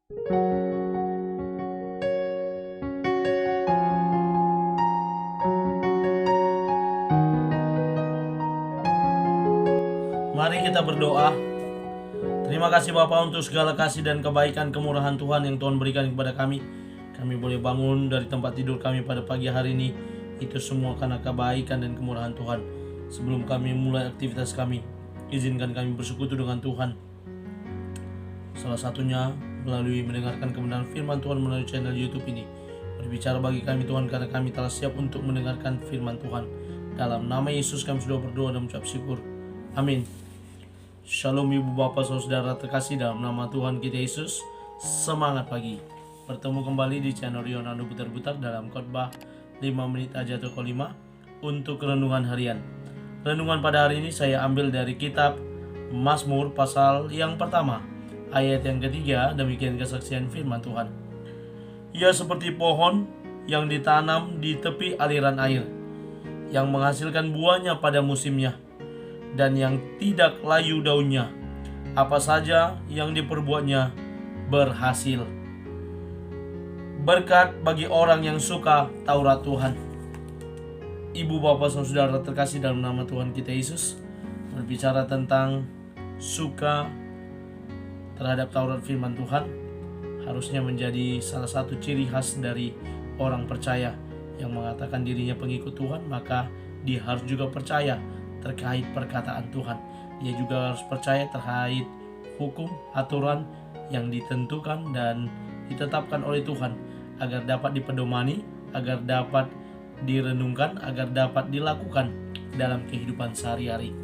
Mari kita berdoa. Terima kasih Bapa untuk segala kasih dan kebaikan kemurahan Tuhan yang Tuhan berikan kepada kami. Kami boleh bangun dari tempat tidur kami pada pagi hari ini. Itu semua karena kebaikan dan kemurahan Tuhan. Sebelum kami mulai aktivitas kami, izinkan kami bersekutu dengan Tuhan. Salah satunya melalui mendengarkan kebenaran firman Tuhan melalui channel YouTube ini. Berbicara bagi kami Tuhan, karena kami telah siap untuk mendengarkan firman Tuhan. Dalam nama Yesus kami sudah berdoa dan mengucap syukur. Amin. Shalom ibu bapak saudara terkasih dalam nama Tuhan kita Yesus. Semangat pagi. Bertemu kembali di channel Yonando Butar-Butar dalam khotbah 5 menit aja atau 5 untuk renungan harian. Renungan pada hari ini saya ambil dari kitab Mazmur pasal yang pertama, ayat yang ketiga. Demikian kesaksian firman Tuhan. Ia seperti pohon yang ditanam di tepi aliran air, yang menghasilkan buahnya pada musimnya, dan yang tidak layu daunnya. Apa saja yang diperbuatnya berhasil. Berkat bagi orang yang suka Taurat Tuhan. Ibu bapak saudara terkasih dalam nama Tuhan kita Yesus, berbicara tentang suka terhadap Taurat firman Tuhan harusnya menjadi salah satu ciri khas dari orang percaya yang mengatakan dirinya pengikut Tuhan. Maka dia harus juga percaya terkait perkataan Tuhan. Dia juga harus percaya terkait hukum, aturan yang ditentukan dan ditetapkan oleh Tuhan, agar dapat dipedomani, agar dapat direnungkan, agar dapat dilakukan dalam kehidupan sehari-hari.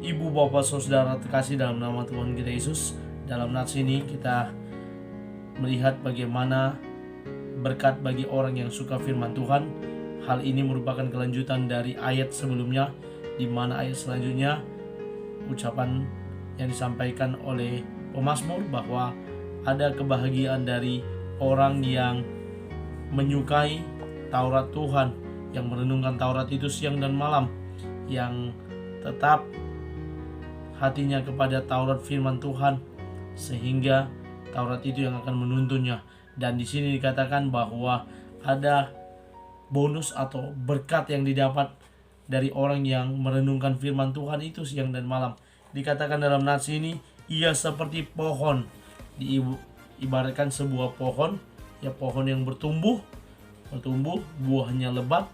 Ibu bapak saudara terkasih dalam nama Tuhan kita Yesus, dalam nats ini kita melihat bagaimana berkat bagi orang yang suka firman Tuhan. Hal ini merupakan kelanjutan dari ayat sebelumnya, di mana ayat selanjutnya ucapan yang disampaikan oleh pemazmur bahwa ada kebahagiaan dari orang yang menyukai Taurat Tuhan, yang merenungkan Taurat itu siang dan malam, yang tetap hatinya kepada Taurat firman Tuhan, sehingga Taurat itu yang akan menuntunnya. Dan di sini dikatakan bahwa ada bonus atau berkat yang didapat dari orang yang merenungkan firman Tuhan itu siang dan malam. Dikatakan dalam nats ini, ia seperti pohon. Diibaratkan sebuah pohon, ya pohon yang bertumbuh, buahnya lebat.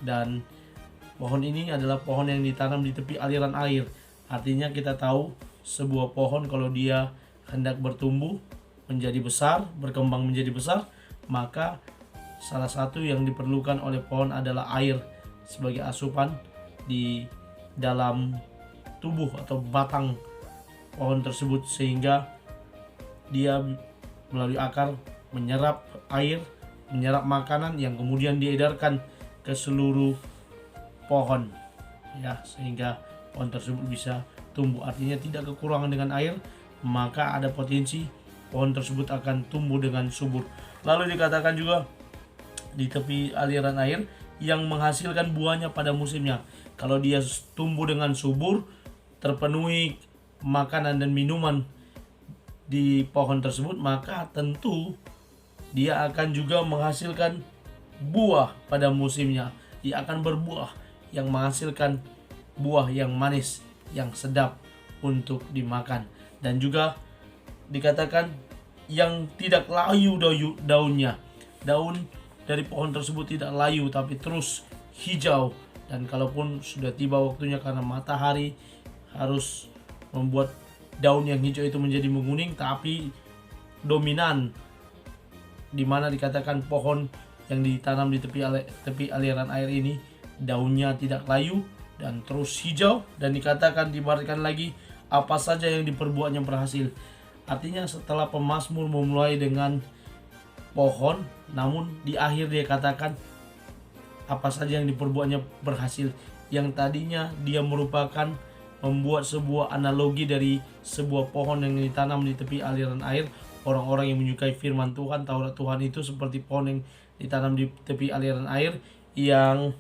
Dan pohon ini adalah pohon yang ditanam di tepi aliran air. Artinya kita tahu sebuah pohon kalau dia hendak bertumbuh menjadi besar, berkembang menjadi besar, maka salah satu yang diperlukan oleh pohon adalah air sebagai asupan di dalam tubuh atau batang pohon tersebut, sehingga dia melalui akar menyerap air, menyerap makanan yang kemudian diedarkan ke seluruh pohon, ya, sehingga pohon tersebut bisa tumbuh. Artinya tidak kekurangan dengan air, maka ada potensi pohon tersebut akan tumbuh dengan subur. Lalu dikatakan juga di tepi aliran air yang menghasilkan buahnya pada musimnya. Kalau dia tumbuh dengan subur, terpenuhi makanan dan minuman di pohon tersebut, maka tentu dia akan juga menghasilkan buah pada musimnya. Dia akan berbuah yang menghasilkan buah yang manis, yang sedap untuk dimakan. Dan juga dikatakan yang tidak layu daunnya. Daun dari pohon tersebut tidak layu tapi terus hijau. Dan kalaupun sudah tiba waktunya karena matahari harus membuat daun yang hijau itu menjadi menguning, tapi dominan, dimana dikatakan pohon yang ditanam di tepi aliran air ini daunnya tidak layu dan terus hijau. Dan dikatakan dibaratkan lagi, apa saja yang diperbuatnya berhasil. Artinya setelah pemazmur memulai dengan pohon, namun di akhir dia katakan apa saja yang diperbuatnya berhasil. Yang tadinya dia merupakan membuat sebuah analogi dari sebuah pohon yang ditanam di tepi aliran air. Orang-orang yang menyukai firman Tuhan, Taurat Tuhan itu seperti pohon yang ditanam di tepi aliran air, yang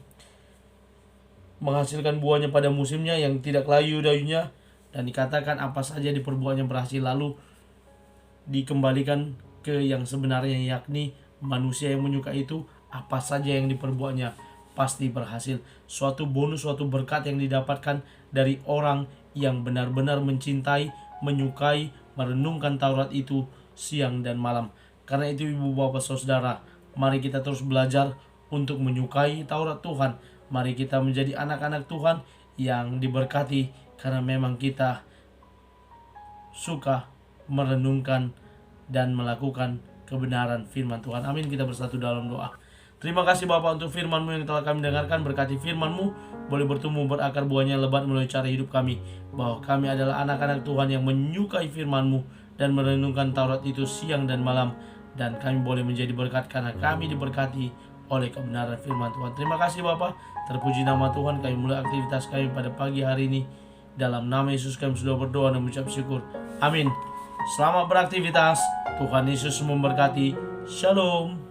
menghasilkan buahnya pada musimnya, yang tidak layu daunnya. Dan dikatakan apa saja diperbuatnya berhasil. Lalu dikembalikan ke yang sebenarnya, yakni manusia yang menyukai itu apa saja yang diperbuatnya pasti berhasil. Suatu bonus, suatu berkat yang didapatkan dari orang yang benar-benar mencintai, menyukai, merenungkan Taurat itu siang dan malam. Karena itu ibu bapak saudara, mari kita terus belajar untuk menyukai Taurat Tuhan. Mari kita menjadi anak-anak Tuhan yang diberkati karena memang kita suka merenungkan dan melakukan kebenaran firman Tuhan. Amin. Kita bersatu dalam doa. Terima kasih Bapak untuk firman-Mu yang telah kami dengarkan. Berkati firman-Mu boleh bertumbuh berakar, buahnya lebat melalui cara hidup kami. Bahwa kami adalah anak-anak Tuhan yang menyukai firman-Mu dan merenungkan Taurat itu siang dan malam. Dan kami boleh menjadi berkat karena kami diberkati oleh kebenaran firman Tuhan. Terima kasih Bapak. Terpuji nama Tuhan. Kami mulai aktivitas kami pada pagi hari ini. Dalam nama Yesus kami sudah berdoa dan mengucap syukur. Amin. Selamat beraktivitas. Tuhan Yesus memberkati. Shalom.